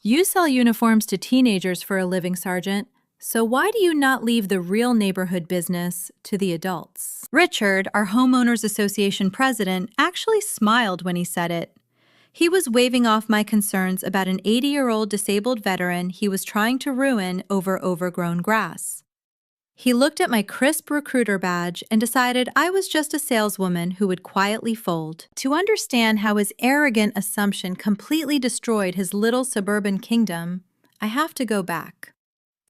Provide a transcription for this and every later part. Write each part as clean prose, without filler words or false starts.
You sell uniforms to teenagers for a living, Sergeant, so why do you not leave the real neighborhood business to the adults? Richard, our homeowners association president, actually smiled when he said it. He was waving off my concerns about an 80-year-old disabled veteran he was trying to ruin over overgrown grass. He looked at my crisp recruiter badge and decided I was just a saleswoman who would quietly fold. To understand how his arrogant assumption completely destroyed his little suburban kingdom, I have to go back.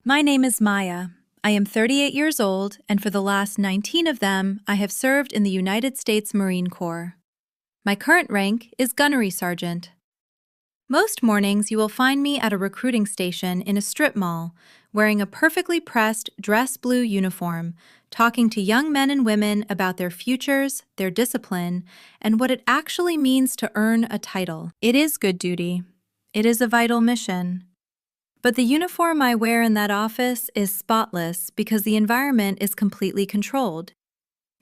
My name is Maya. I am 38 years old, and for the last 19 of them, I have served in the United States Marine Corps. My current rank is Gunnery Sergeant. Most mornings, you will find me at a recruiting station in a strip mall, wearing a perfectly pressed dress blue uniform, talking to young men and women about their futures, their discipline, and what it actually means to earn a title. It is good duty. It is a vital mission. But the uniform I wear in that office is spotless because the environment is completely controlled.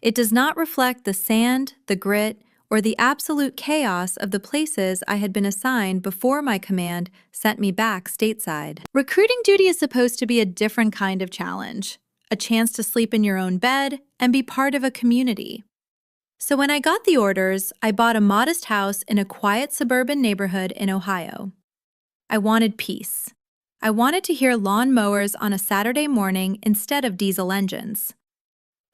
It does not reflect the sand, the grit, or the absolute chaos of the places I had been assigned before my command sent me back stateside. Recruiting duty is supposed to be a different kind of challenge, a chance to sleep in your own bed and be part of a community. So when I got the orders, I bought a modest house in a quiet suburban neighborhood in Ohio. I wanted peace. I wanted to hear lawn mowers on a Saturday morning instead of diesel engines.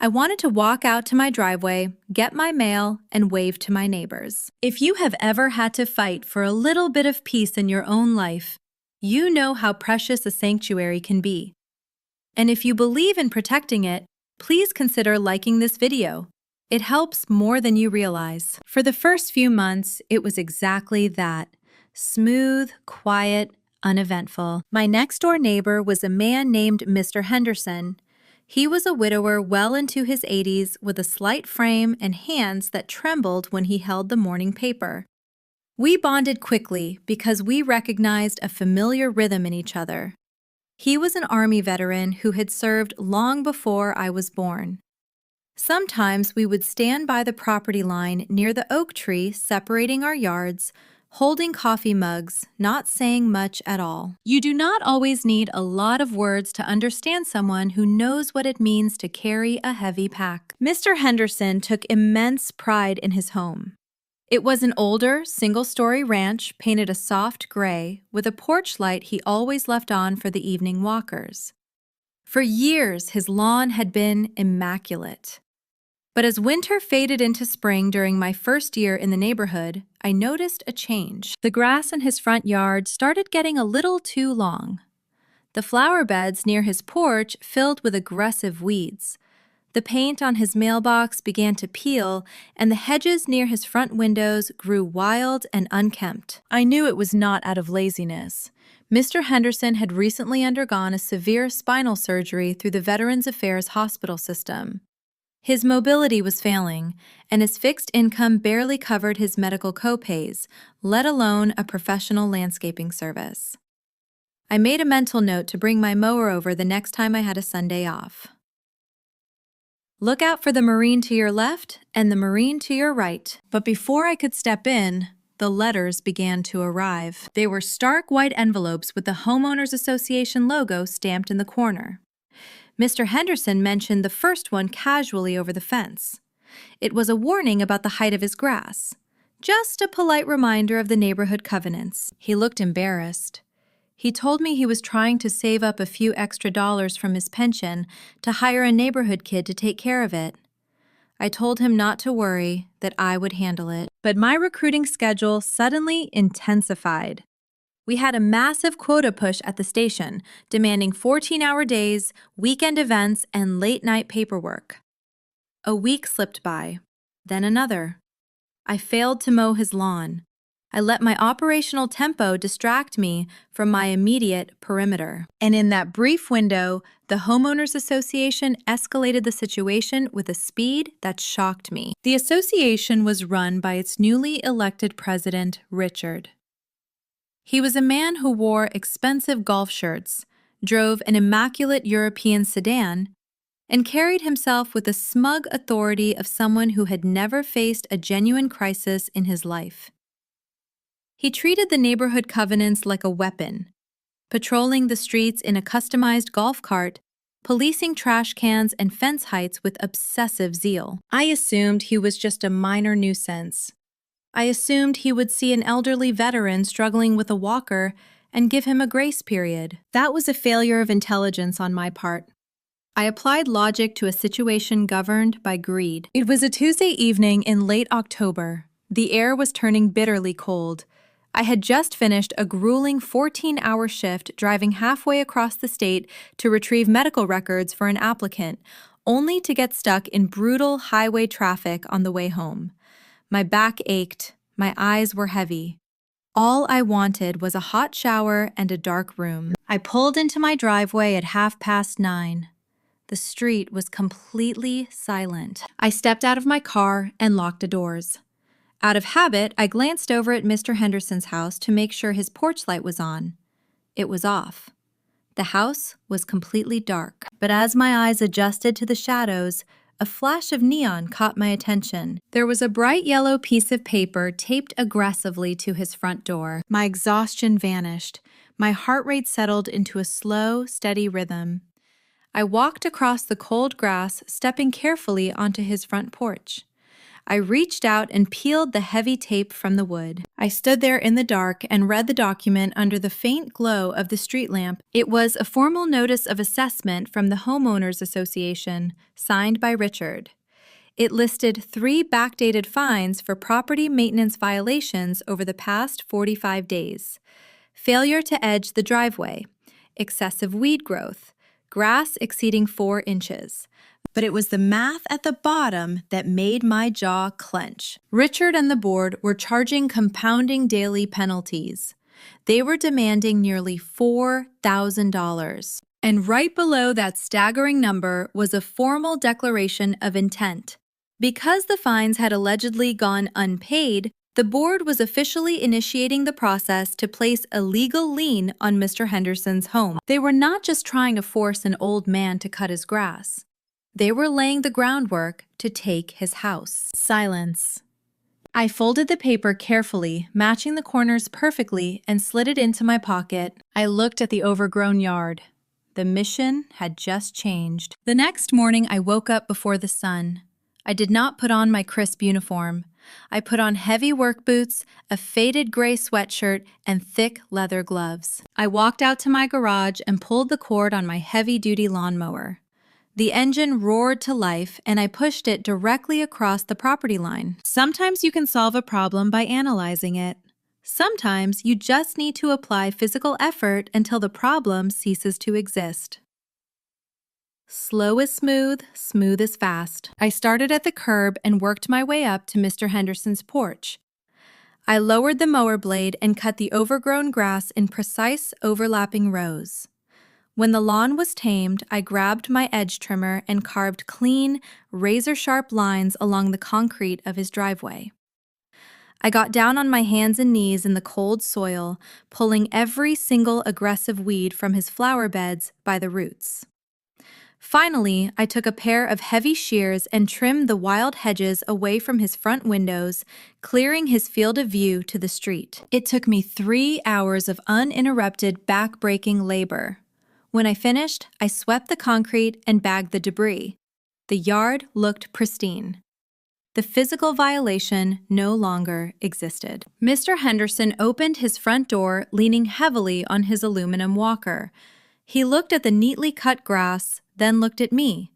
I wanted to walk out to my driveway, get my mail, and wave to my neighbors. If you have ever had to fight for a little bit of peace in your own life, you know how precious a sanctuary can be. And if you believe in protecting it, please consider liking this video. It helps more than you realize. For the first few months, it was exactly that. Smooth, quiet, uneventful. My next-door neighbor was a man named Mr. Henderson. He was a widower well into his 80s with a slight frame and hands that trembled when he held the morning paper. We bonded quickly because we recognized a familiar rhythm in each other. He was an Army veteran who had served long before I was born. Sometimes we would stand by the property line near the oak tree separating our yards, holding coffee mugs, not saying much at all. You do not always need a lot of words to understand someone who knows what it means to carry a heavy pack. Mr. Henderson took immense pride in his home. It was an older, single-story ranch painted a soft gray with a porch light he always left on for the evening walkers. For years, his lawn had been immaculate. But as winter faded into spring during my first year in the neighborhood, I noticed a change. The grass in his front yard started getting a little too long. The flower beds near his porch filled with aggressive weeds. The paint on his mailbox began to peel, and the hedges near his front windows grew wild and unkempt. I knew it was not out of laziness. Mr. Henderson had recently undergone a severe spinal surgery through the Veterans Affairs hospital system. His mobility was failing, and his fixed income barely covered his medical co-pays, let alone a professional landscaping service. I made a mental note to bring my mower over the next time I had a Sunday off. Look out for the Marine to your left and the Marine to your right. But before I could step in, the letters began to arrive. They were stark white envelopes with the Homeowners Association logo stamped in the corner. Mr. Henderson mentioned the first one casually over the fence. It was a warning about the height of his grass. Just a polite reminder of the neighborhood covenants. He looked embarrassed. He told me he was trying to save up a few extra dollars from his pension to hire a neighborhood kid to take care of it. I told him not to worry, that I would handle it. But my recruiting schedule suddenly intensified. We had a massive quota push at the station, demanding 14-hour days, weekend events, and late-night paperwork. A week slipped by, then another. I failed to mow his lawn. I let my operational tempo distract me from my immediate perimeter. And in that brief window, the Homeowners Association escalated the situation with a speed that shocked me. The association was run by its newly elected president, Richard. He was a man who wore expensive golf shirts, drove an immaculate European sedan, and carried himself with the smug authority of someone who had never faced a genuine crisis in his life. He treated the neighborhood covenants like a weapon, patrolling the streets in a customized golf cart, policing trash cans and fence heights with obsessive zeal. I assumed he was just a minor nuisance. I assumed he would see an elderly veteran struggling with a walker and give him a grace period. That was a failure of intelligence on my part. I applied logic to a situation governed by greed. It was a Tuesday evening in late October. The air was turning bitterly cold. I had just finished a grueling 14-hour shift driving halfway across the state to retrieve medical records for an applicant, only to get stuck in brutal highway traffic on the way home. My back ached, my eyes were heavy. All I wanted was a hot shower and a dark room. I pulled into my driveway at 9:30. The street was completely silent. I stepped out of my car and locked the doors. Out of habit, I glanced over at Mr. Henderson's house to make sure his porch light was on. It was off. The house was completely dark. But as my eyes adjusted to the shadows, a flash of neon caught my attention. There was a bright yellow piece of paper taped aggressively to his front door. My exhaustion vanished. My heart rate settled into a slow, steady rhythm. I walked across the cold grass, stepping carefully onto his front porch. I reached out and peeled the heavy tape from the wood. I stood there in the dark and read the document under the faint glow of the street lamp. It was a formal notice of assessment from the Homeowners Association, signed by Richard. It listed 3 backdated fines for property maintenance violations over the past 45 days. Failure to edge the driveway, excessive weed growth, grass exceeding 4 inches. But it was the math at the bottom that made my jaw clench. Richard and the board were charging compounding daily penalties. They were demanding nearly $4,000. And right below that staggering number was a formal declaration of intent. Because the fines had allegedly gone unpaid, the board was officially initiating the process to place a legal lien on Mr. Henderson's home. They were not just trying to force an old man to cut his grass. They were laying the groundwork to take his house. Silence. I folded the paper carefully, matching the corners perfectly, and slid it into my pocket. I looked at the overgrown yard. The mission had just changed. The next morning, I woke up before the sun. I did not put on my crisp uniform. I put on heavy work boots, a faded gray sweatshirt, and thick leather gloves. I walked out to my garage and pulled the cord on my heavy-duty lawnmower. The engine roared to life, and I pushed it directly across the property line. Sometimes you can solve a problem by analyzing it. Sometimes you just need to apply physical effort until the problem ceases to exist. Slow is smooth, smooth is fast. I started at the curb and worked my way up to Mr. Henderson's porch. I lowered the mower blade and cut the overgrown grass in precise overlapping rows. When the lawn was tamed, I grabbed my edge trimmer and carved clean, razor-sharp lines along the concrete of his driveway. I got down on my hands and knees in the cold soil, pulling every single aggressive weed from his flower beds by the roots. Finally, I took a pair of heavy shears and trimmed the wild hedges away from his front windows, clearing his field of view to the street. It took me 3 hours of uninterrupted back-breaking labor. When I finished, I swept the concrete and bagged the debris. The yard looked pristine. The physical violation no longer existed. Mr. Henderson opened his front door, leaning heavily on his aluminum walker. He looked at the neatly cut grass, then looked at me.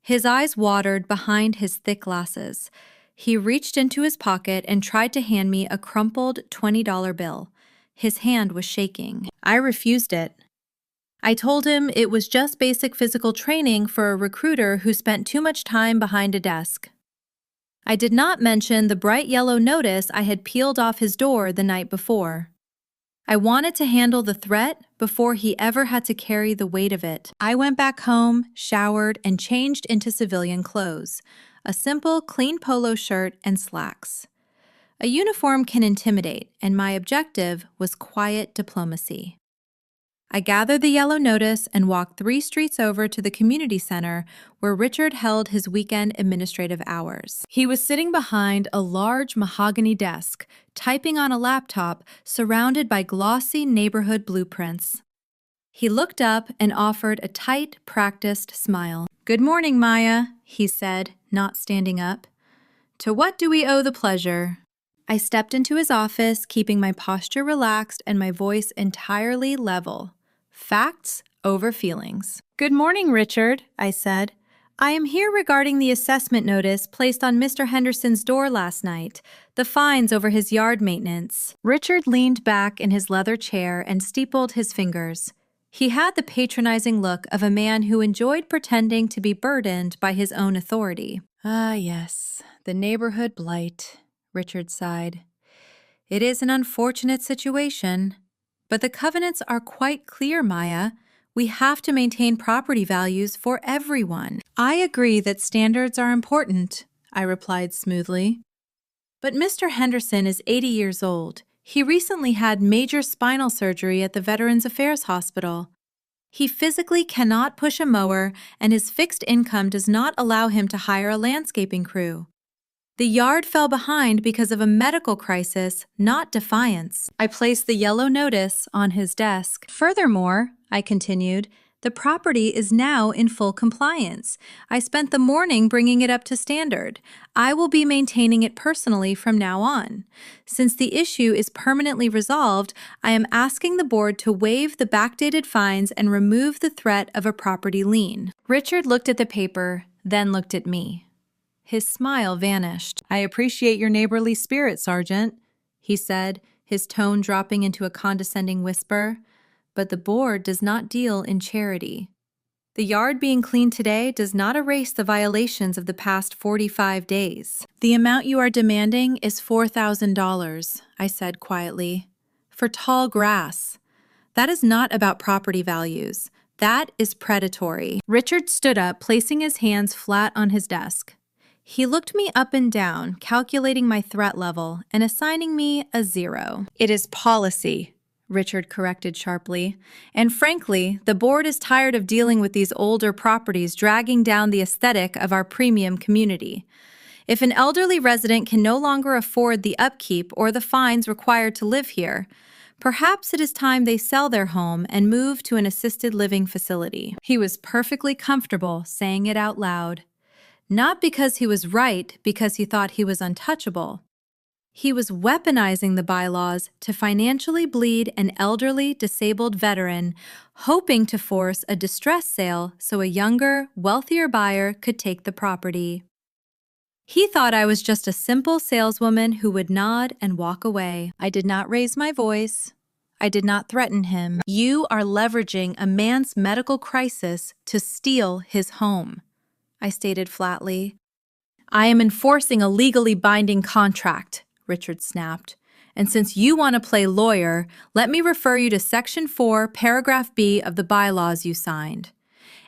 His eyes watered behind his thick glasses. He reached into his pocket and tried to hand me a crumpled $20 bill. His hand was shaking. I refused it. I told him it was just basic physical training for a recruiter who spent too much time behind a desk. I did not mention the bright yellow notice I had peeled off his door the night before. I wanted to handle the threat before he ever had to carry the weight of it. I went back home, showered, and changed into civilian clothes, a simple, clean polo shirt and slacks. A uniform can intimidate, and my objective was quiet diplomacy. I gathered the yellow notice and walked 3 streets over to the community center where Richard held his weekend administrative hours. He was sitting behind a large mahogany desk, typing on a laptop surrounded by glossy neighborhood blueprints. He looked up and offered a tight, practiced smile. "Good morning, Maya," he said, not standing up. "To what do we owe the pleasure?" I stepped into his office, keeping my posture relaxed and my voice entirely level. Facts over feelings. "Good morning, Richard," I said. "I am here regarding the assessment notice placed on Mr. Henderson's door last night, the fines over his yard maintenance." Richard leaned back in his leather chair and steepled his fingers. He had the patronizing look of a man who enjoyed pretending to be burdened by his own authority. "Ah, yes, the neighborhood blight," Richard sighed. "It is an unfortunate situation, but the covenants are quite clear, Maya. We have to maintain property values for everyone." "I agree that standards are important," I replied smoothly. "But Mr. Henderson is 80 years old. He recently had major spinal surgery at the Veterans Affairs Hospital. He physically cannot push a mower, and his fixed income does not allow him to hire a landscaping crew. The yard fell behind because of a medical crisis, not defiance." I placed the yellow notice on his desk. "Furthermore," I continued, "the property is now in full compliance. I spent the morning bringing it up to standard. I will be maintaining it personally from now on. Since the issue is permanently resolved, I am asking the board to waive the backdated fines and remove the threat of a property lien." Richard looked at the paper, then looked at me. His smile vanished. "I appreciate your neighborly spirit, Sergeant," he said, his tone dropping into a condescending whisper. "But the board does not deal in charity. The yard being cleaned today does not erase the violations of the past 45 days. The amount you are demanding is $4,000, I said quietly, "for tall grass. That is not about property values. That is predatory." Richard stood up, placing his hands flat on his desk. He looked me up and down, calculating my threat level and assigning me a 0. "It is policy," Richard corrected sharply. "And frankly, the board is tired of dealing with these older properties dragging down the aesthetic of our premium community. If an elderly resident can no longer afford the upkeep or the fines required to live here, perhaps it is time they sell their home and move to an assisted living facility." He was perfectly comfortable saying it out loud. Not because he was right, because he thought he was untouchable. He was weaponizing the bylaws to financially bleed an elderly, disabled veteran, hoping to force a distress sale so a younger, wealthier buyer could take the property. He thought I was just a simple saleswoman who would nod and walk away. I did not raise my voice. I did not threaten him. "You are leveraging a man's medical crisis to steal his home," I stated flatly. "I am enforcing a legally binding contract," Richard snapped. "And since you want to play lawyer, let me refer you to Section 4, Paragraph B of the bylaws you signed.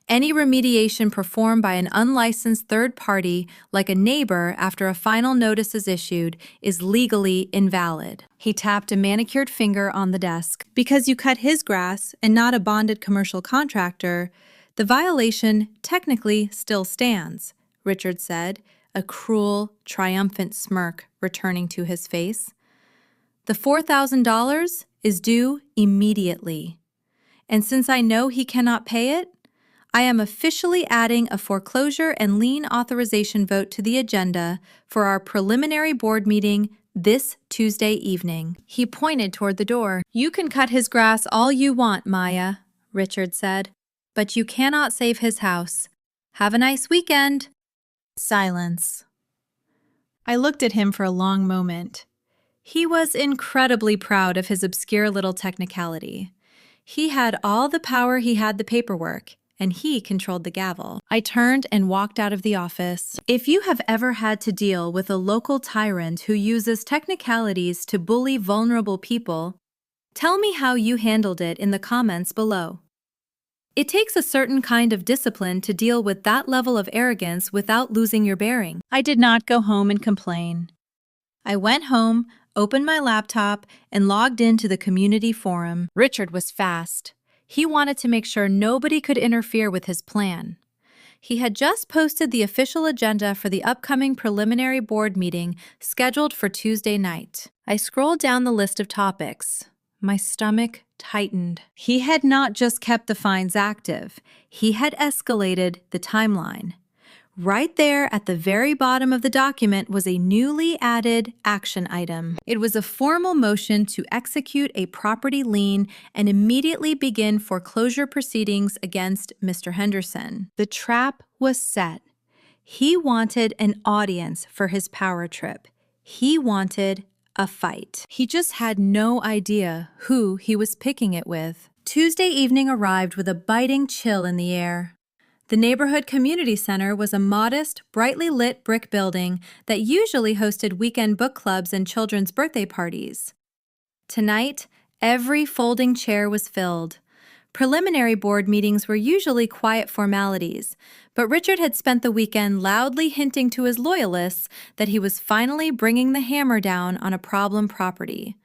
Any remediation performed by an unlicensed third party, like a neighbor after a final notice is issued, is legally invalid." He tapped a manicured finger on the desk. "Because you cut his grass and not a bonded commercial contractor, the violation technically still stands," Richard said, a cruel, triumphant smirk returning to his face. "The $4,000 is due immediately. And since I know he cannot pay it, I am officially adding a foreclosure and lien authorization vote to the agenda for our preliminary board meeting this Tuesday evening." He pointed toward the door. "You can cut his grass all you want, Maya," Richard said, "but you cannot save his house. Have a nice weekend." Silence. I looked at him for a long moment. He was incredibly proud of his obscure little technicality. He had all the power, he had the paperwork, and he controlled the gavel. I turned and walked out of the office. If you have ever had to deal with a local tyrant who uses technicalities to bully vulnerable people, tell me how you handled it in the comments below. It takes a certain kind of discipline to deal with that level of arrogance without losing your bearing. I did not go home and complain. I went home, opened my laptop, and logged into the community forum. Richard was fast. He wanted to make sure nobody could interfere with his plan. He had just posted the official agenda for the upcoming preliminary board meeting scheduled for Tuesday night. I scrolled down the list of topics. My stomach tightened. He had not just kept the fines active, he had escalated the timeline. Right there at the very bottom of the document was a newly added action item. It was a formal motion to execute a property lien and immediately begin foreclosure proceedings against Mr. Henderson. The trap was set. He wanted an audience for his power trip. He wanted a fight. He just had no idea who he was picking it with. Tuesday evening arrived with a biting chill in the air. The neighborhood community center was a modest, brightly lit brick building that usually hosted weekend book clubs and children's birthday parties. Tonight, every folding chair was filled. Preliminary board meetings were usually quiet formalities, but Richard had spent the weekend loudly hinting to his loyalists that he was finally bringing the hammer down on a problem property.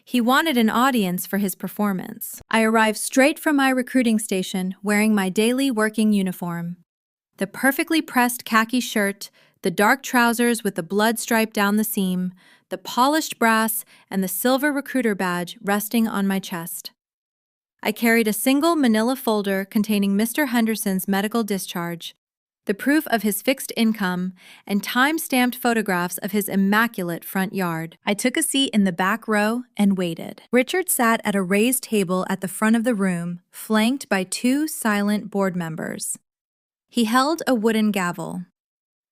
He wanted an audience for his performance. I arrived straight from my recruiting station, wearing my daily working uniform. The perfectly pressed khaki shirt, the dark trousers with the blood stripe down the seam, the polished brass, and the silver recruiter badge resting on my chest. I carried a single manila folder containing Mr. Henderson's medical discharge, the proof of his fixed income, and time-stamped photographs of his immaculate front yard. I took a seat in the back row and waited. Richard sat at a raised table at the front of the room, flanked by two silent board members. He held a wooden gavel.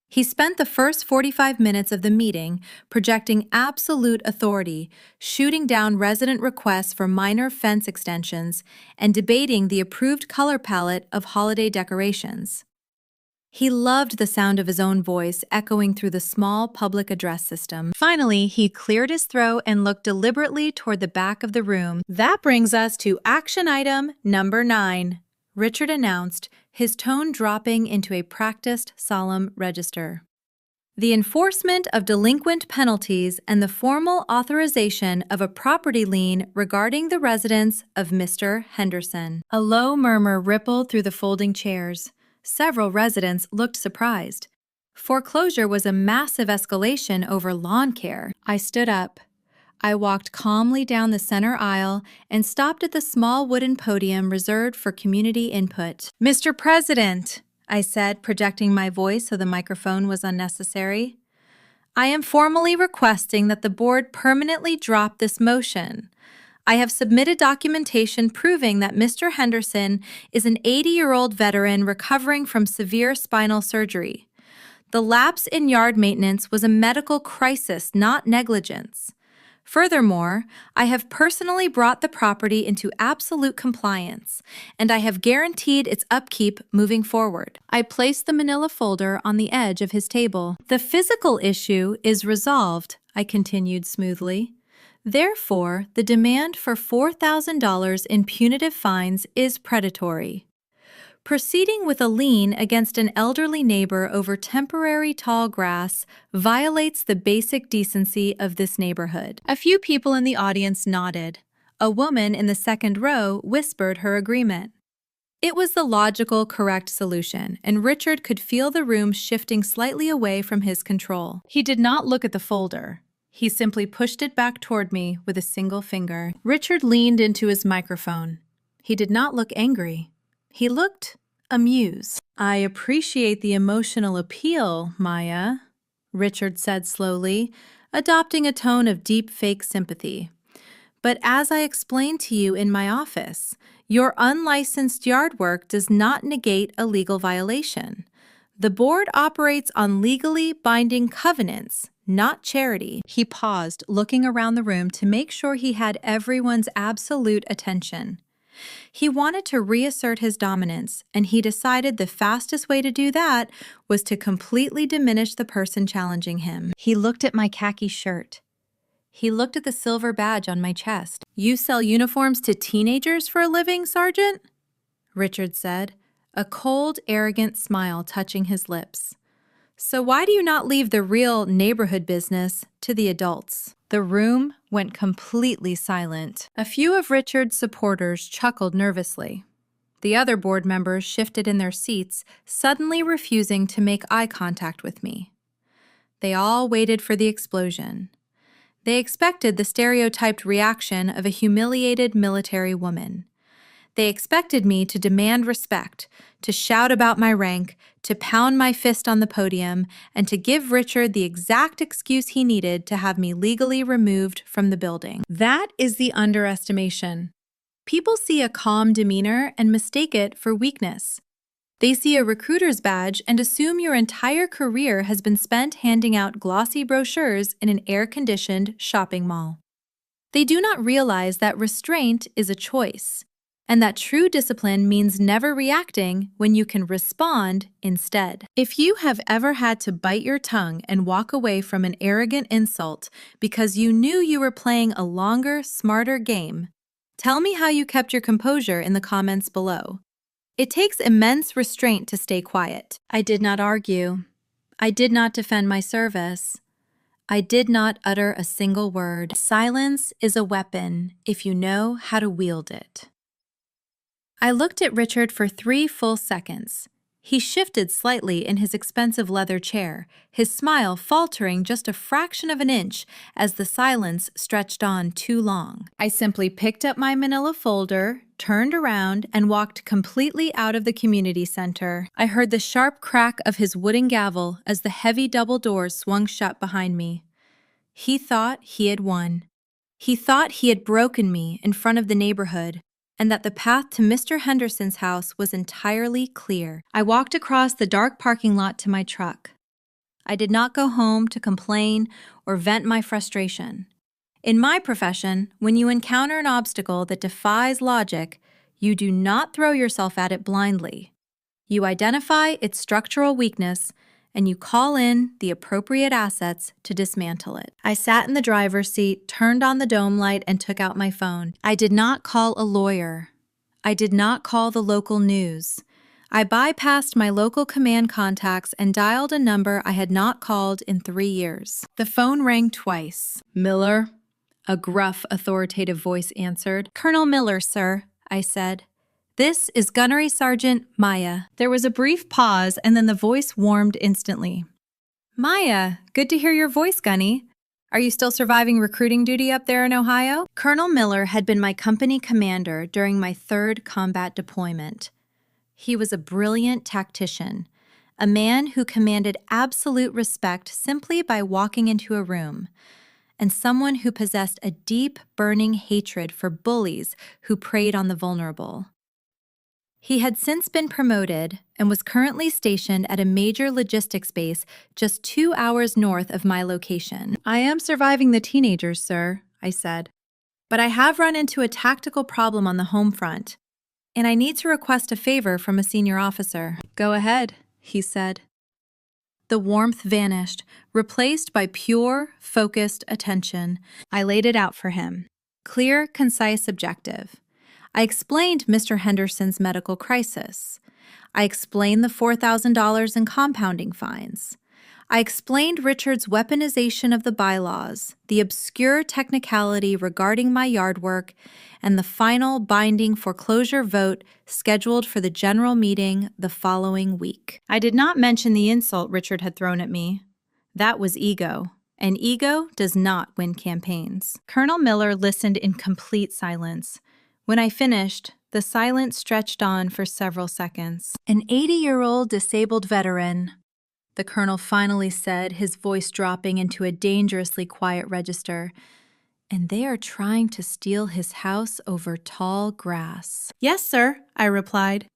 He spent the first 45 minutes of the meeting projecting absolute authority, shooting down resident requests for minor fence extensions, and debating the approved color palette of holiday decorations. He loved the sound of his own voice echoing through the small public address system. Finally, he cleared his throat and looked deliberately toward the back of the room. "That brings us to action item number 9, Richard announced, his tone dropping into a practiced, solemn register. The enforcement of delinquent penalties and the formal authorization of a property lien regarding the residence of Mr. Henderson." A low murmur rippled through the folding chairs. Several residents looked surprised. Foreclosure was a massive escalation over lawn care. I stood up. I walked calmly down the center aisle and stopped at the small wooden podium reserved for community input. "Mr. President," I said, projecting my voice so the microphone was unnecessary, "I am formally requesting that the board permanently drop this motion. I have submitted documentation proving that Mr. Henderson is an 80-year-old veteran recovering from severe spinal surgery. The lapse in yard maintenance was a medical crisis, not negligence. Furthermore, I have personally brought the property into absolute compliance, and I have guaranteed its upkeep moving forward." I placed the manila folder on the edge of his table. "The physical issue is resolved," I continued smoothly. "Therefore, the demand for $4,000 in punitive fines is predatory. Proceeding with a lien against an elderly neighbor over temporary tall grass violates the basic decency of this neighborhood." A few people in the audience nodded. A woman in the second row whispered her agreement. It was the logical, correct solution, and Richard could feel the room shifting slightly away from his control. He did not look at the folder. He simply pushed it back toward me with a single finger. Richard leaned into his microphone. He did not look angry. He looked amused. "I appreciate the emotional appeal, Maya," Richard said slowly, adopting a tone of deep fake sympathy. "But as I explained to you in my office, your unlicensed yard work does not negate a legal violation. The board operates on legally binding covenants, not charity." He paused, looking around the room to make sure he had everyone's absolute attention. He wanted to reassert his dominance, and he decided the fastest way to do that was to completely diminish the person challenging him. He looked at my khaki shirt. He looked at the silver badge on my chest. "You sell uniforms to teenagers for a living, Sergeant?" Richard said, a cold, arrogant smile touching his lips. "So why do you not leave the real neighborhood business to the adults?" The room went completely silent. A few of Richard's supporters chuckled nervously. The other board members shifted in their seats, suddenly refusing to make eye contact with me. They all waited for the explosion. They expected the stereotyped reaction of a humiliated military woman. They expected me to demand respect, to shout about my rank, to pound my fist on the podium, and to give Richard the exact excuse he needed to have me legally removed from the building. That is the underestimation. People see a calm demeanor and mistake it for weakness. They see a recruiter's badge and assume your entire career has been spent handing out glossy brochures in an air-conditioned shopping mall. They do not realize that restraint is a choice, and that true discipline means never reacting when you can respond instead. If you have ever had to bite your tongue and walk away from an arrogant insult because you knew you were playing a longer, smarter game, tell me how you kept your composure in the comments below. It takes immense restraint to stay quiet. I did not argue. I did not defend my service. I did not utter a single word. Silence is a weapon if you know how to wield it. I looked at Richard for 3 full seconds. He shifted slightly in his expensive leather chair, his smile faltering just a fraction of an inch as the silence stretched on too long. I simply picked up my manila folder, turned around, and walked completely out of the community center. I heard the sharp crack of his wooden gavel as the heavy double doors swung shut behind me. He thought he had won. He thought he had broken me in front of the neighborhood, and that the path to Mr. Henderson's house was entirely clear. I walked across the dark parking lot to my truck. I did not go home to complain or vent my frustration. In my profession, when you encounter an obstacle that defies logic, you do not throw yourself at it blindly. You identify its structural weakness, and you call in the appropriate assets to dismantle it. I sat in the driver's seat, turned on the dome light, and took out my phone. I did not call a lawyer. I did not call the local news. I bypassed my local command contacts and dialed a number I had not called in 3 years. The phone rang twice. "Miller?" A gruff, authoritative voice answered. "Colonel Miller, sir," I said. "This is Gunnery Sergeant Maya." There was a brief pause, and then the voice warmed instantly. "Maya, good to hear your voice, Gunny. Are you still surviving recruiting duty up there in Ohio?" Colonel Miller had been my company commander during my 3rd combat deployment. He was a brilliant tactician, a man who commanded absolute respect simply by walking into a room, and someone who possessed a deep, burning hatred for bullies who preyed on the vulnerable. He had since been promoted and was currently stationed at a major logistics base just 2 hours north of my location. "I am surviving the teenagers, sir," I said, "but I have run into a tactical problem on the home front, and I need to request a favor from a senior officer." "Go ahead," he said. The warmth vanished, replaced by pure, focused attention. I laid it out for him. Clear, concise, objective. I explained Mr. Henderson's medical crisis. I explained the $4,000 in compounding fines. I explained Richard's weaponization of the bylaws, the obscure technicality regarding my yard work, and the final binding foreclosure vote scheduled for the general meeting the following week. I did not mention the insult Richard had thrown at me. That was ego, and ego does not win campaigns. Colonel Miller listened in complete silence. When I finished, the silence stretched on for several seconds. "An 80-year-old disabled veteran," the colonel finally said, his voice dropping into a dangerously quiet register, "and they are trying to steal his house over tall grass." "Yes, sir," I replied.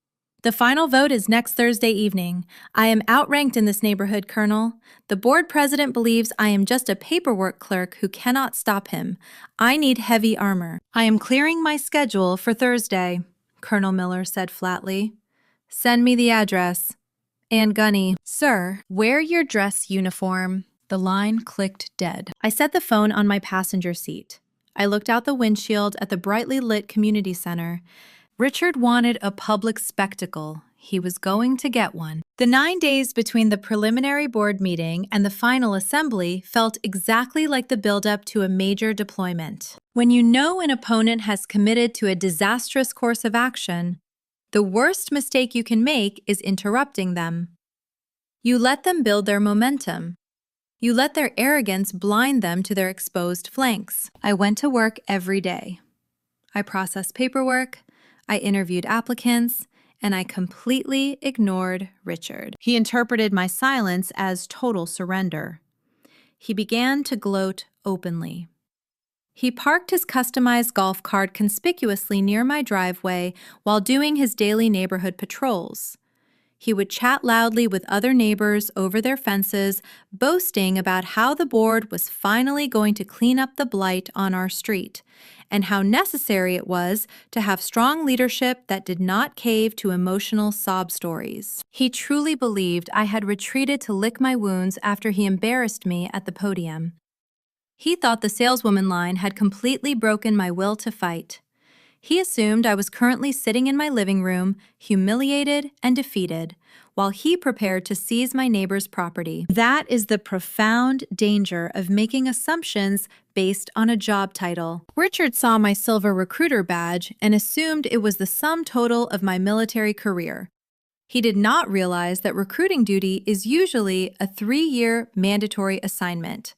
"The final vote is next Thursday evening. I am outranked in this neighborhood, Colonel. The board president believes I am just a paperwork clerk who cannot stop him. I need heavy armor." "I am clearing my schedule for Thursday," Colonel Miller said flatly. "Send me the address." And Gunny, "Sir, wear your dress uniform." The line clicked dead. I set the phone on my passenger seat. I looked out the windshield at the brightly lit community center. Richard wanted a public spectacle. He was going to get one. The 9 days between the preliminary board meeting and the final assembly felt exactly like the buildup to a major deployment. When you know an opponent has committed to a disastrous course of action, the worst mistake you can make is interrupting them. You let them build their momentum. You let their arrogance blind them to their exposed flanks. I went to work every day. I processed paperwork, I interviewed applicants, and I completely ignored Richard. He interpreted my silence as total surrender. He began to gloat openly. He parked his customized golf cart conspicuously near my driveway while doing his daily neighborhood patrols. He would chat loudly with other neighbors over their fences, boasting about how the board was finally going to clean up the blight on our street, and how necessary it was to have strong leadership that did not cave to emotional sob stories. He truly believed I had retreated to lick my wounds after he embarrassed me at the podium. He thought the saleswoman line had completely broken my will to fight. He assumed I was currently sitting in my living room, humiliated and defeated, while he prepared to seize my neighbor's property. That is the profound danger of making assumptions based on a job title. Richard saw my silver recruiter badge and assumed it was the sum total of my military career. He did not realize that recruiting duty is usually a 3-year mandatory assignment.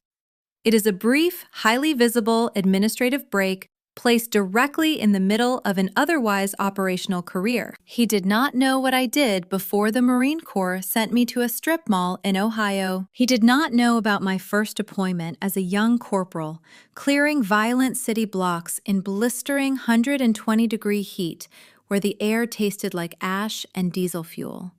It is a brief, highly visible administrative break placed directly in the middle of an otherwise operational career. He did not know what I did before the Marine Corps sent me to a strip mall in Ohio. He did not know about my first deployment as a young corporal, clearing violent city blocks in blistering 120-degree heat where the air tasted like ash and diesel fuel.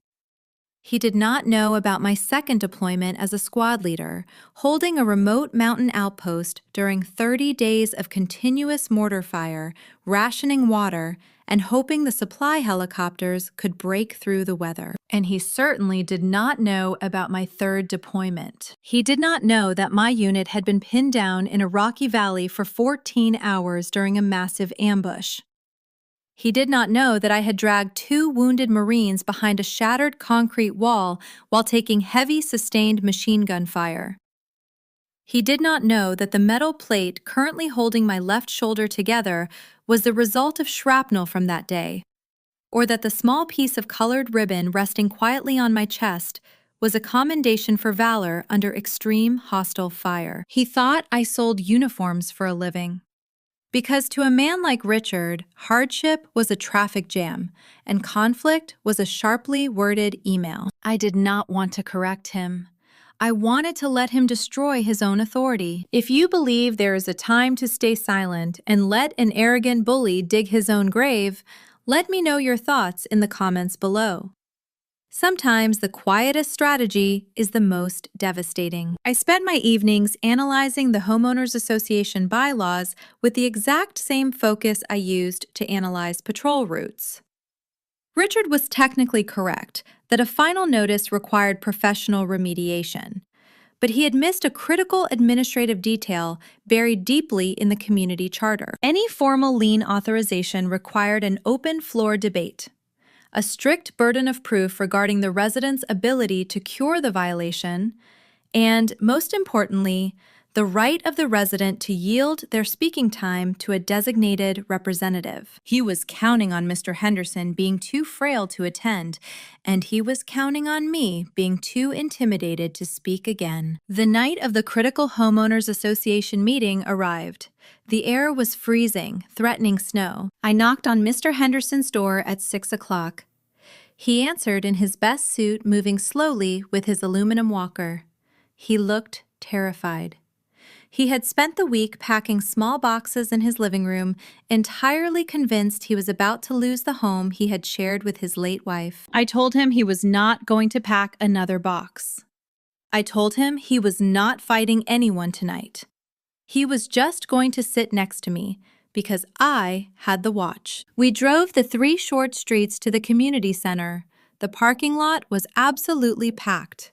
He did not know about my second deployment as a squad leader, holding a remote mountain outpost during 30 days of continuous mortar fire, rationing water, and hoping the supply helicopters could break through the weather. And he certainly did not know about my third deployment. He did not know that my unit had been pinned down in a rocky valley for 14 hours during a massive ambush. He did not know that I had dragged 2 wounded Marines behind a shattered concrete wall while taking heavy sustained machine gun fire. He did not know that the metal plate currently holding my left shoulder together was the result of shrapnel from that day, or that the small piece of colored ribbon resting quietly on my chest was a commendation for valor under extreme hostile fire. He thought I sold uniforms for a living. Because to a man like Richard, hardship was a traffic jam, and conflict was a sharply worded email. I did not want to correct him. I wanted to let him destroy his own authority. If you believe there is a time to stay silent and let an arrogant bully dig his own grave, let me know your thoughts in the comments below. Sometimes the quietest strategy is the most devastating. I spent my evenings analyzing the Homeowners Association bylaws with the exact same focus I used to analyze patrol routes. Richard was technically correct that a final notice required professional remediation, but he had missed a critical administrative detail buried deeply in the community charter. Any formal lien authorization required an open floor debate. A strict burden of proof regarding the resident's ability to cure the violation, and, most importantly, the right of the resident to yield their speaking time to a designated representative. He was counting on Mr. Henderson being too frail to attend, and he was counting on me being too intimidated to speak again. The night of the critical Homeowners Association meeting arrived. The air was freezing, threatening snow. I knocked on Mr. Henderson's door at 6 o'clock. He answered in his best suit, moving slowly with his aluminum walker. He looked terrified. He had spent the week packing small boxes in his living room, entirely convinced he was about to lose the home he had shared with his late wife. I told him he was not going to pack another box. I told him he was not fighting anyone tonight. He was just going to sit next to me, because I had the watch. We drove the 3 short streets to the community center. The parking lot was absolutely packed.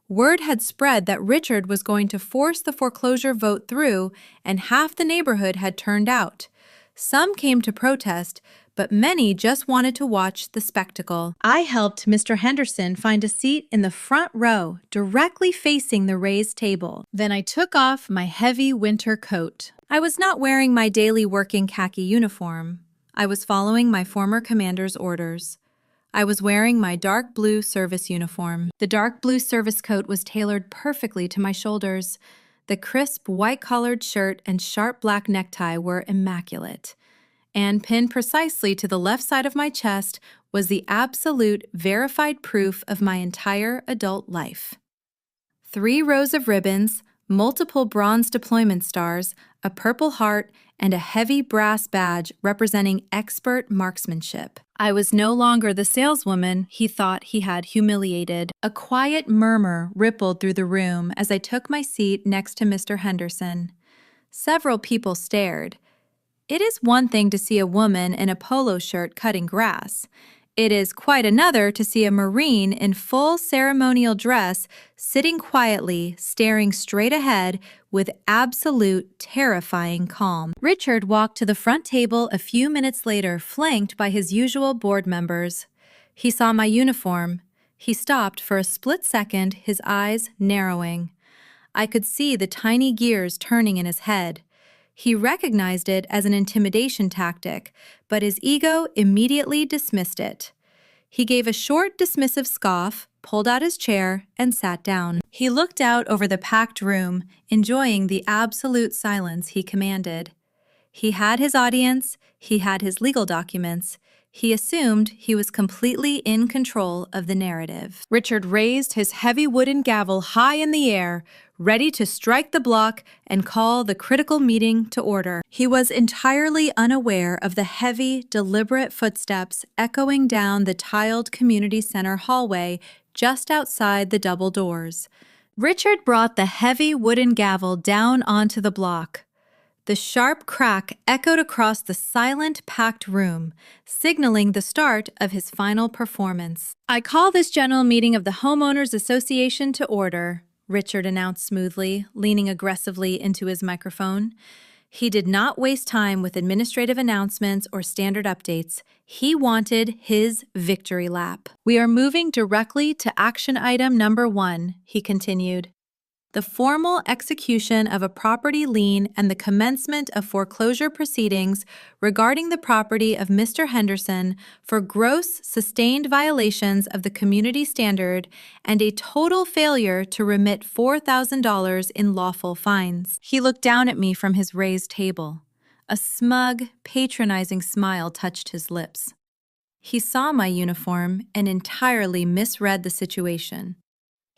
Word had spread that Richard was going to force the foreclosure vote through, and half the neighborhood had turned out. Some came to protest, but many just wanted to watch the spectacle. I helped Mr. Henderson find a seat in the front row, directly facing the raised table. Then I took off my heavy winter coat. I was not wearing my daily working khaki uniform. I was following my former commander's orders. I was wearing my dark blue service uniform. The dark blue service coat was tailored perfectly to my shoulders. The crisp, white-collared shirt and sharp black necktie were immaculate. And pinned precisely to the left side of my chest was the absolute, verified proof of my entire adult life. 3 rows of ribbons, multiple bronze deployment stars, a purple heart, and a heavy brass badge representing expert marksmanship. I was no longer the saleswoman he thought he had humiliated. A quiet murmur rippled through the room as I took my seat next to Mr. Henderson. Several people stared. It is one thing to see a woman in a polo shirt cutting grass. It is quite another to see a Marine in full ceremonial dress sitting quietly, staring straight ahead with absolute terrifying calm. Richard walked to the front table a few minutes later, flanked by his usual board members. He saw my uniform. He stopped for a split second, his eyes narrowing. I could see the tiny gears turning in his head. He recognized it as an intimidation tactic, but his ego immediately dismissed it. He gave a short, dismissive scoff, pulled out his chair, and sat down. He looked out over the packed room, enjoying the absolute silence he commanded. He had his audience, he had his legal documents. He assumed he was completely in control of the narrative. Richard raised his heavy wooden gavel high in the air, ready to strike the block and call the critical meeting to order. He was entirely unaware of the heavy, deliberate footsteps echoing down the tiled community center hallway just outside the double doors. Richard brought the heavy wooden gavel down onto the block. The sharp crack echoed across the silent, packed room, signaling the start of his final performance. "I call this general meeting of the Homeowners Association to order," Richard announced smoothly, leaning aggressively into his microphone. He did not waste time with administrative announcements or standard updates. He wanted his victory lap. "We are moving directly to action item number 1, he continued. The formal execution of a property lien and the commencement of foreclosure proceedings regarding the property of Mr. Henderson for gross, sustained violations of the community standard and a total failure to remit $4,000 in lawful fines." He looked down at me from his raised table. A smug, patronizing smile touched his lips. He saw my uniform and entirely misread the situation.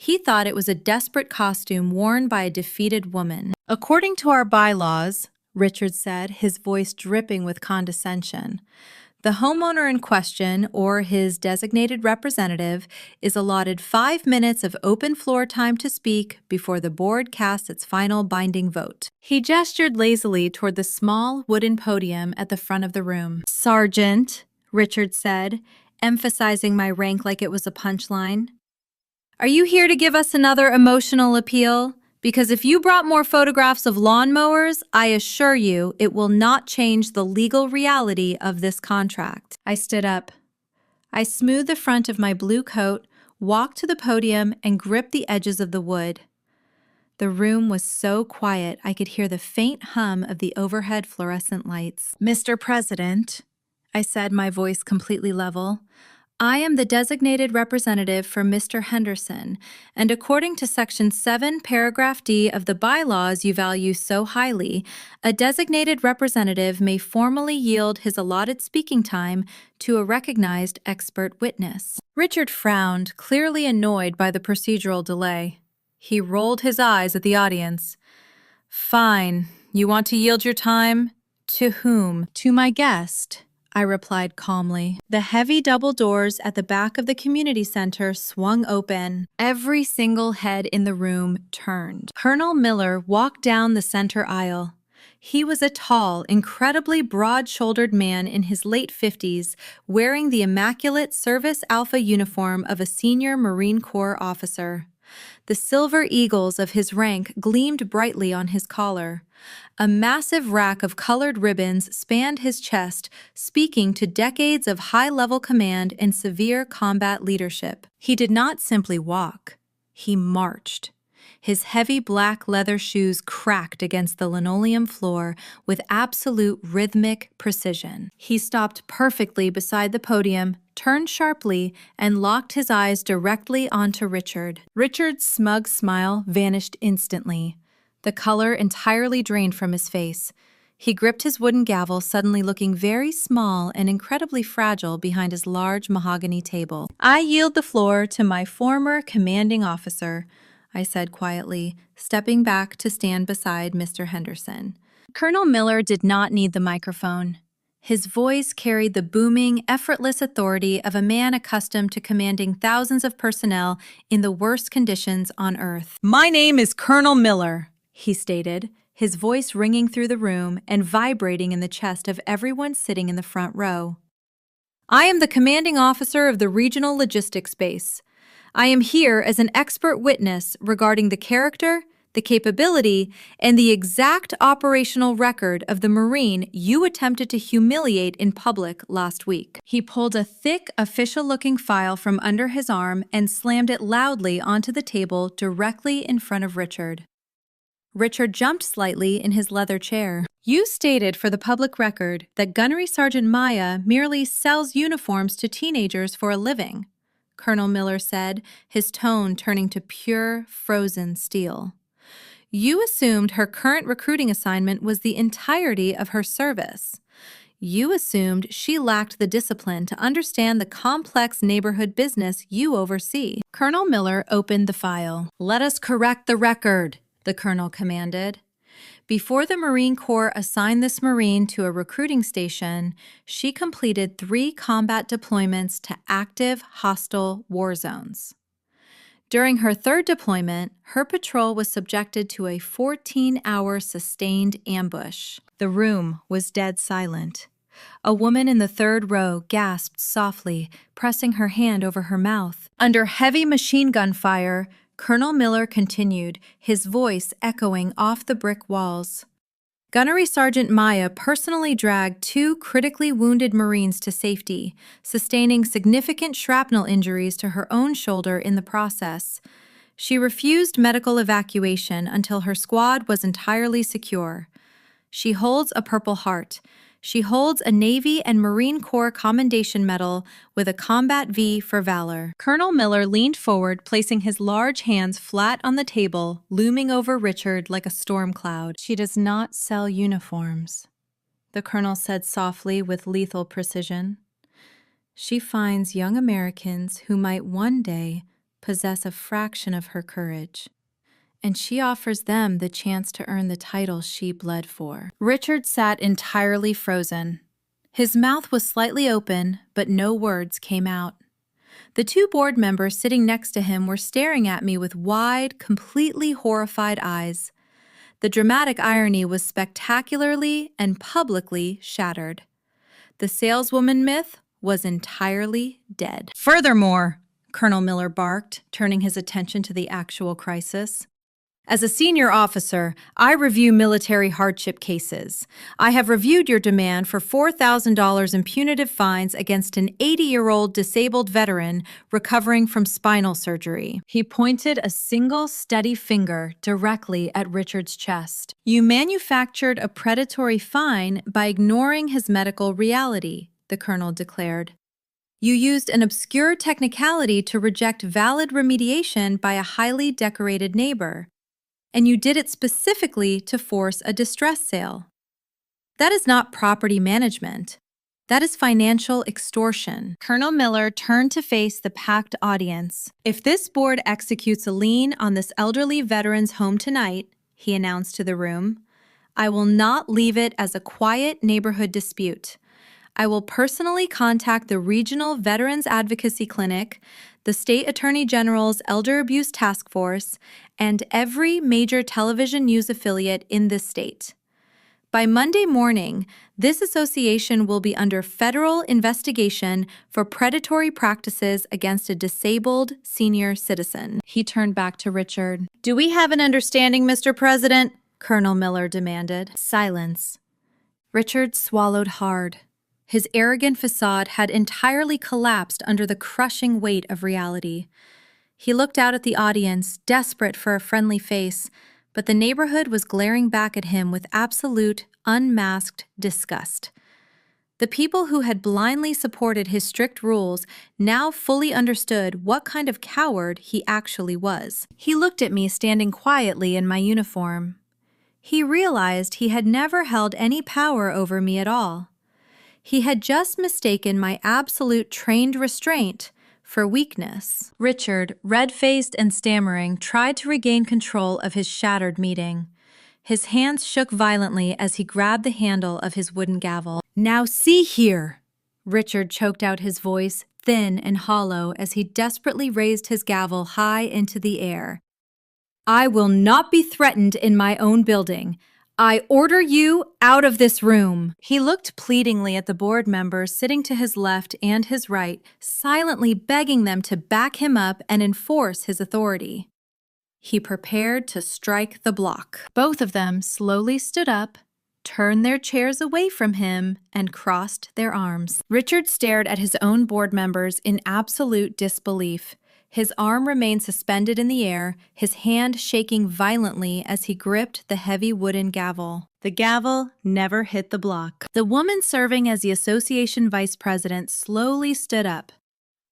He thought it was a desperate costume worn by a defeated woman. "According to our bylaws," Richard said, his voice dripping with condescension, "the homeowner in question, or his designated representative, is allotted 5 minutes of open floor time to speak before the board casts its final binding vote." He gestured lazily toward the small wooden podium at the front of the room. "Sergeant," Richard said, emphasizing my rank like it was a punchline. "Are you here to give us another emotional appeal? Because if you brought more photographs of lawnmowers, I assure you it will not change the legal reality of this contract." I stood up. I smoothed the front of my blue coat, walked to the podium, and gripped the edges of the wood. The room was so quiet I could hear the faint hum of the overhead fluorescent lights. "Mr. President," I said, my voice completely level, "I am the designated representative for Mr. Henderson, and according to Section 7, Paragraph D of the bylaws you value so highly, a designated representative may formally yield his allotted speaking time to a recognized expert witness." Richard frowned, clearly annoyed by the procedural delay. He rolled his eyes at the audience. "Fine. You want to yield your time? To whom?" "To my guest," I replied calmly. The heavy double doors at the back of the community center swung open. Every single head in the room turned. Colonel Miller walked down the center aisle. He was a tall, incredibly broad-shouldered man in his late 50s, wearing the immaculate Service Alpha uniform of a senior Marine Corps officer. The silver eagles of his rank gleamed brightly on his collar. A massive rack of colored ribbons spanned his chest, speaking to decades of high-level command and severe combat leadership. He did not simply walk. He marched. His heavy black leather shoes cracked against the linoleum floor with absolute rhythmic precision. He stopped perfectly beside the podium, turned sharply and locked his eyes directly onto Richard. Richard's smug smile vanished instantly. The color entirely drained from his face. He gripped his wooden gavel, suddenly looking very small and incredibly fragile behind his large mahogany table. "I yield the floor to my former commanding officer," I said quietly, stepping back to stand beside Mr. Henderson. Colonel Miller did not need the microphone. His voice carried the booming, effortless authority of a man accustomed to commanding thousands of personnel in the worst conditions on Earth. "My name is Colonel Miller," he stated, his voice ringing through the room and vibrating in the chest of everyone sitting in the front row. "I am the commanding officer of the Regional Logistics Base. I am here as an expert witness regarding the character, the capability, and the exact operational record of the Marine you attempted to humiliate in public last week." He pulled a thick, official-looking file from under his arm and slammed it loudly onto the table directly in front of Richard. Richard jumped slightly in his leather chair. "You stated for the public record that Gunnery Sergeant Maya merely sells uniforms to teenagers for a living," Colonel Miller said, his tone turning to pure, frozen steel. "You assumed her current recruiting assignment was the entirety of her service. You assumed she lacked the discipline to understand the complex neighborhood business you oversee." Colonel Miller opened the file. "Let us correct the record," the colonel commanded. "Before the Marine Corps assigned this Marine to a recruiting station, she completed 3 combat deployments to active, hostile war zones. During her 3rd deployment, her patrol was subjected to a 14-hour sustained ambush." The room was dead silent. A woman in the 3rd row gasped softly, pressing her hand over her mouth. Under heavy machine gun fire, Colonel Miller continued, his voice echoing off the brick walls. "Gunnery Sergeant Maya personally dragged 2 critically wounded Marines to safety, sustaining significant shrapnel injuries to her own shoulder in the process. She refused medical evacuation until her squad was entirely secure. She holds a Purple Heart. She holds a Navy and Marine Corps Commendation Medal with a Combat V for Valor." Colonel Miller leaned forward, placing his large hands flat on the table, looming over Richard like a storm cloud. "She does not sell uniforms," the colonel said softly with lethal precision. "She finds young Americans who might one day possess a fraction of her courage, and she offers them the chance to earn the title she bled for." Richard sat entirely frozen. His mouth was slightly open, but no words came out. The 2 board members sitting next to him were staring at me with wide, completely horrified eyes. The dramatic irony was spectacularly and publicly shattered. The saleswoman myth was entirely dead. "Furthermore," Colonel Miller barked, turning his attention to the actual crisis, "as a senior officer, I review military hardship cases. I have reviewed your demand for $4,000 in punitive fines against an 80-year-old disabled veteran recovering from spinal surgery." He pointed a single steady finger directly at Richard's chest. "You manufactured a predatory fine by ignoring his medical reality," the colonel declared. "You used an obscure technicality to reject valid remediation by a highly decorated neighbor. And you did it specifically to force a distress sale. That is not property management. That is financial extortion." Colonel Miller turned to face the packed audience. "If this board executes a lien on this elderly veteran's home tonight," he announced to the room, "I will not leave it as a quiet neighborhood dispute. I will personally contact the Regional Veterans Advocacy Clinic, the State Attorney General's Elder Abuse Task Force, and every major television news affiliate in this state. By Monday morning, this association will be under federal investigation for predatory practices against a disabled senior citizen." He turned back to Richard. "Do we have an understanding, Mr. President?" Colonel Miller demanded. Silence. Richard swallowed hard. His arrogant facade had entirely collapsed under the crushing weight of reality. He looked out at the audience, desperate for a friendly face, but the neighborhood was glaring back at him with absolute, unmasked disgust. The people who had blindly supported his strict rules now fully understood what kind of coward he actually was. He looked at me standing quietly in my uniform. He realized he had never held any power over me at all. He had just mistaken my absolute trained restraint for weakness. Richard, red-faced and stammering, tried to regain control of his shattered meeting. His hands shook violently as he grabbed the handle of his wooden gavel. "Now see here!" Richard choked out his voice, thin and hollow, as he desperately raised his gavel high into the air. "I will not be threatened in my own building. I order you out of this room." He looked pleadingly at the board members sitting to his left and his right, silently begging them to back him up and enforce his authority. He prepared to strike the block. Both of them slowly stood up, turned their chairs away from him, and crossed their arms. Richard stared at his own board members in absolute disbelief. His arm remained suspended in the air, his hand shaking violently as he gripped the heavy wooden gavel. The gavel never hit the block. The woman serving as the association vice president slowly stood up.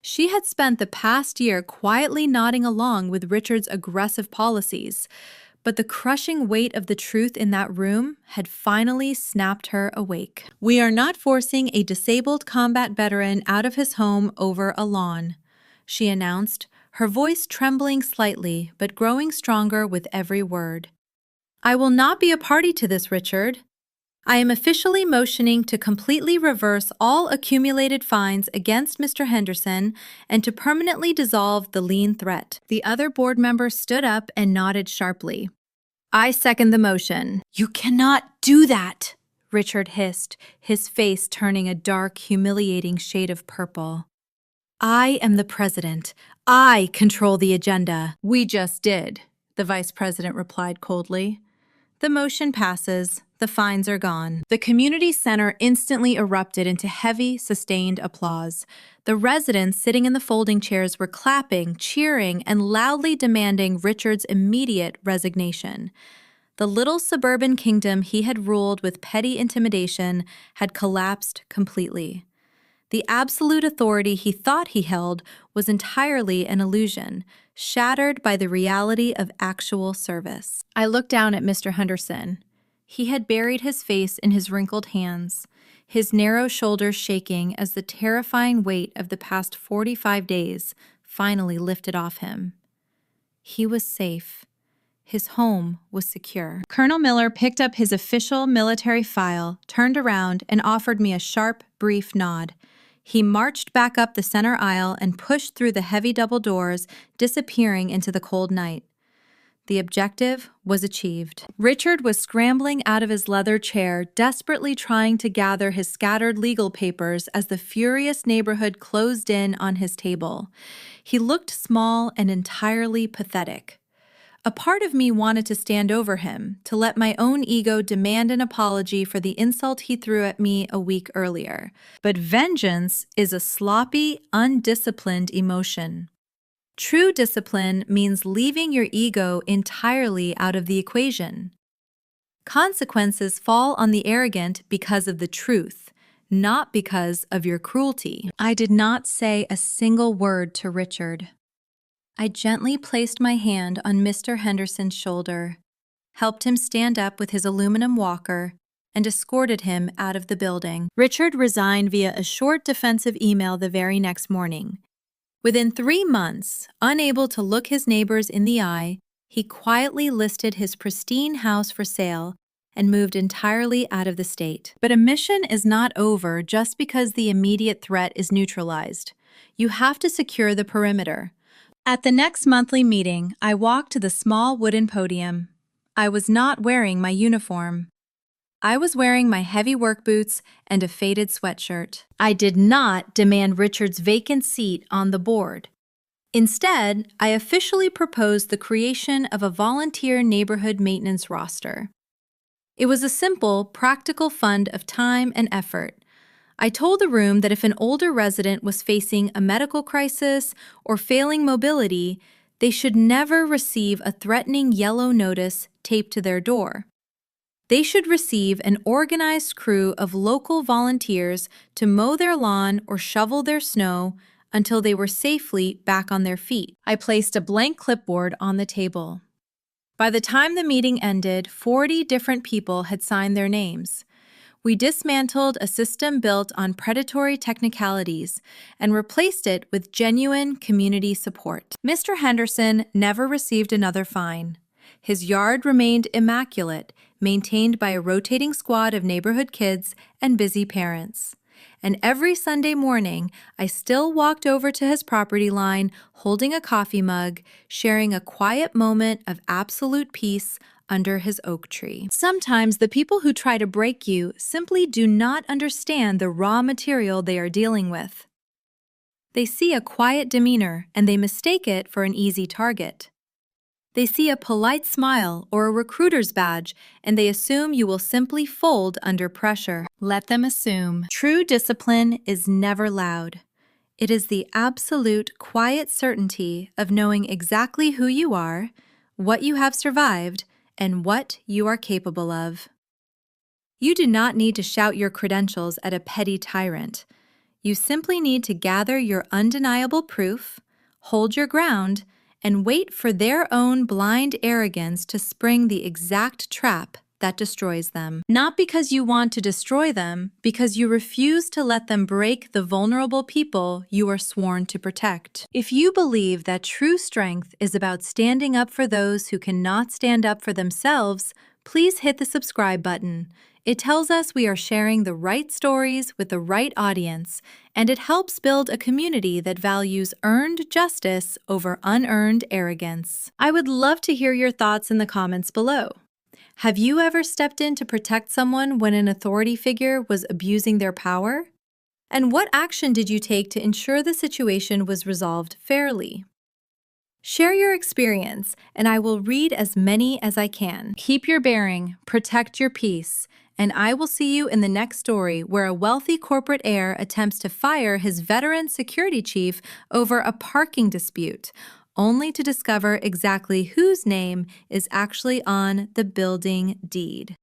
She had spent the past year quietly nodding along with Richard's aggressive policies, but the crushing weight of the truth in that room had finally snapped her awake. "We are not forcing a disabled combat veteran out of his home over a lawn," she announced, her voice trembling slightly but growing stronger with every word. "I will not be a party to this, Richard. I am officially motioning to completely reverse all accumulated fines against Mr. Henderson and to permanently dissolve the lien threat." The other board member stood up and nodded sharply. "I second the motion." "You cannot do that," Richard hissed, his face turning a dark, humiliating shade of purple. "I am the president. I control the agenda." "We just did," the vice president replied coldly. The motion passes. The fines are gone. The community center instantly erupted into heavy, sustained applause. The residents sitting in the folding chairs were clapping, cheering, and loudly demanding Richard's immediate resignation. The little suburban kingdom he had ruled with petty intimidation had collapsed completely. The absolute authority he thought he held was entirely an illusion, shattered by the reality of actual service. I looked down at Mr. Henderson. He had buried his face in his wrinkled hands, his narrow shoulders shaking as the terrifying weight of the past 45 days finally lifted off him. He was safe. His home was secure. Colonel Miller picked up his official military file, turned around, and offered me a sharp, brief nod. He marched back up the center aisle and pushed through the heavy double doors, disappearing into the cold night. The objective was achieved. Richard was scrambling out of his leather chair, desperately trying to gather his scattered legal papers as the furious neighborhood closed in on his table. He looked small and entirely pathetic. A part of me wanted to stand over him, to let my own ego demand an apology for the insult he threw at me a week earlier. But vengeance is a sloppy, undisciplined emotion. True discipline means leaving your ego entirely out of the equation. Consequences fall on the arrogant because of the truth, not because of your cruelty. I did not say a single word to Richard. I gently placed my hand on Mr. Henderson's shoulder, helped him stand up with his aluminum walker, and escorted him out of the building. Richard resigned via a short defensive email the very next morning. Within 3 months, unable to look his neighbors in the eye, he quietly listed his pristine house for sale and moved entirely out of the state. But a mission is not over just because the immediate threat is neutralized. You have to secure the perimeter. At the next monthly meeting, I walked to the small wooden podium. I was not wearing my uniform. I was wearing my heavy work boots and a faded sweatshirt. I did not demand Richard's vacant seat on the board. Instead, I officially proposed the creation of a volunteer neighborhood maintenance roster. It was a simple, practical fund of time and effort. I told the room that if an older resident was facing a medical crisis or failing mobility, they should never receive a threatening yellow notice taped to their door. They should receive an organized crew of local volunteers to mow their lawn or shovel their snow until they were safely back on their feet. I placed a blank clipboard on the table. By the time the meeting ended, 40 different people had signed their names. We dismantled a system built on predatory technicalities and replaced it with genuine community support. Mr. Henderson never received another fine. His yard remained immaculate, maintained by a rotating squad of neighborhood kids and busy parents. And every Sunday morning, I still walked over to his property line, holding a coffee mug, sharing a quiet moment of absolute peace under his oak tree. Sometimes the people who try to break you simply do not understand the raw material they are dealing with. They see a quiet demeanor and they mistake it for an easy target. They see a polite smile or a recruiter's badge and they assume you will simply fold under pressure. Let them assume. True discipline is never loud. It is the absolute quiet certainty of knowing exactly who you are, what you have survived, and what you are capable of. You do not need to shout your credentials at a petty tyrant. You simply need to gather your undeniable proof, hold your ground, and wait for their own blind arrogance to spring the exact trap that destroys them. Not because you want to destroy them, because you refuse to let them break the vulnerable people you are sworn to protect. If you believe that true strength is about standing up for those who cannot stand up for themselves, please hit the subscribe button. It tells us we are sharing the right stories with the right audience, and it helps build a community that values earned justice over unearned arrogance. I would love to hear your thoughts in the comments below. Have you ever stepped in to protect someone when an authority figure was abusing their power? And what action did you take to ensure the situation was resolved fairly? Share your experience, and I will read as many as I can. Keep your bearing, protect your peace, and I will see you in the next story where a wealthy corporate heir attempts to fire his veteran security chief over a parking dispute, only to discover exactly whose name is actually on the building deed.